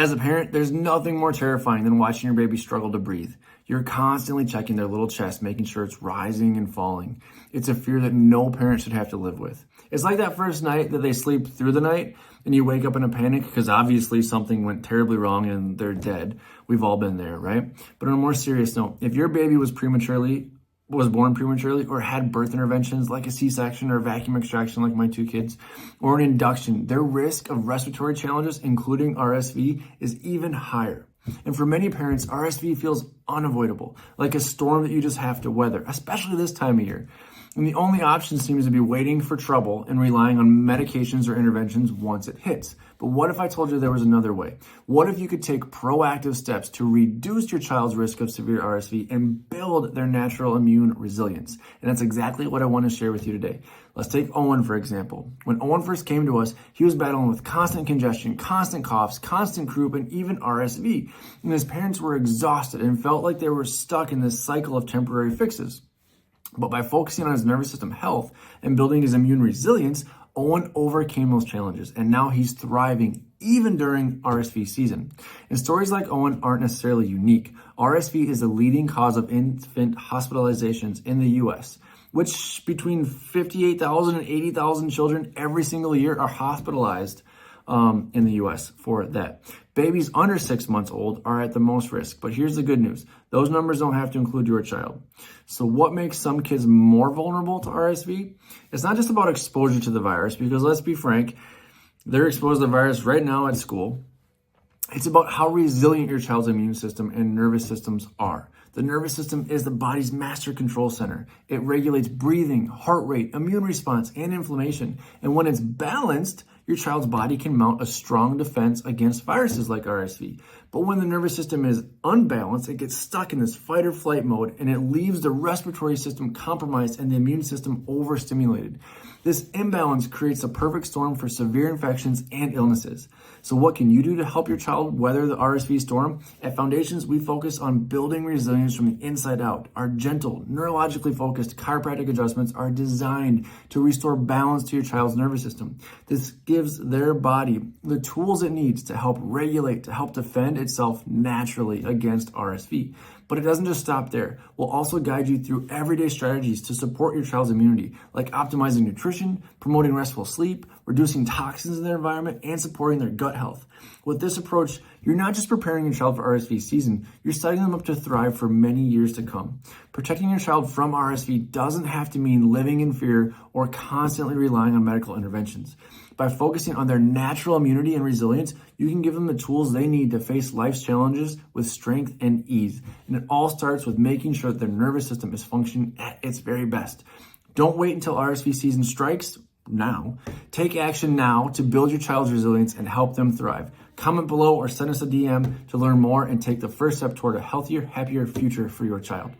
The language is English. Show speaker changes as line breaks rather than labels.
As a parent, there's nothing more terrifying than watching your baby struggle to breathe. You're constantly checking their little chest, making sure it's rising and falling. It's a fear that no parent should have to live with. It's like that first night that they sleep through the night and you wake up in a panic because obviously something went terribly wrong and they're dead. We've all been there, right? But on a more serious note, if your baby was born prematurely or had birth interventions like a C-section or vacuum extraction like my two kids, or an induction, their risk of respiratory challenges, including RSV, is even higher. And for many parents, RSV feels unavoidable, like a storm that you just have to weather, especially this time of year. And the only option seems to be waiting for trouble and relying on medications or interventions once it hits. But what if I told you there was another way? What if you could take proactive steps to reduce your child's risk of severe RSV and build their natural immune resilience? And that's exactly what I want to share with you today. Let's take Owen, for example. When Owen first came to us, he was battling with constant congestion, constant coughs, constant croup, and even RSV. And his parents were exhausted and felt like they were stuck in this cycle of temporary fixes. But by focusing on his nervous system health and building his immune resilience, Owen overcame those challenges, and now he's thriving even during RSV season. And stories like Owen aren't necessarily unique. RSV is the leading cause of infant hospitalizations in the U.S., which between 58,000 and 80,000 children every single year are hospitalized in the U.S. for that. Babies under 6 months old are at the most risk, but here's the good news. Those numbers don't have to include your child. So what makes some kids more vulnerable to RSV? It's not just about exposure to the virus, because let's be frank, they're exposed to the virus right now at school. It's about how resilient your child's immune system and nervous systems are. The nervous system is the body's master control center. It regulates breathing, heart rate, immune response, and inflammation. And when it's balanced, your child's body can mount a strong defense against viruses like RSV. But when the nervous system is unbalanced, it gets stuck in this fight or flight mode, and it leaves the respiratory system compromised and the immune system overstimulated. This imbalance creates a perfect storm for severe infections and illnesses. So what can you do to help your child weather the RSV storm? At Foundations, we focus on building resilience from the inside out. Our gentle, neurologically focused chiropractic adjustments are designed to restore balance to your child's nervous system. This gives their body the tools it needs to help regulate, to help defend itself naturally against RSV. But it doesn't just stop there. We'll also guide you through everyday strategies to support your child's immunity, like optimizing nutrition, promoting restful sleep, reducing toxins in their environment, and supporting their gut health. With this approach, you're not just preparing your child for RSV season, you're setting them up to thrive for many years to come. Protecting your child from RSV doesn't have to mean living in fear or constantly relying on medical interventions. By focusing on their natural immunity and resilience, you can give them the tools they need to face life's challenges with strength and ease. And it all starts with making sure that their nervous system is functioning at its very best. Don't wait until RSV season strikes. Now. Take action now to build your child's resilience and help them thrive. Comment below or send us a DM to learn more and take the first step toward a healthier, happier future for your child.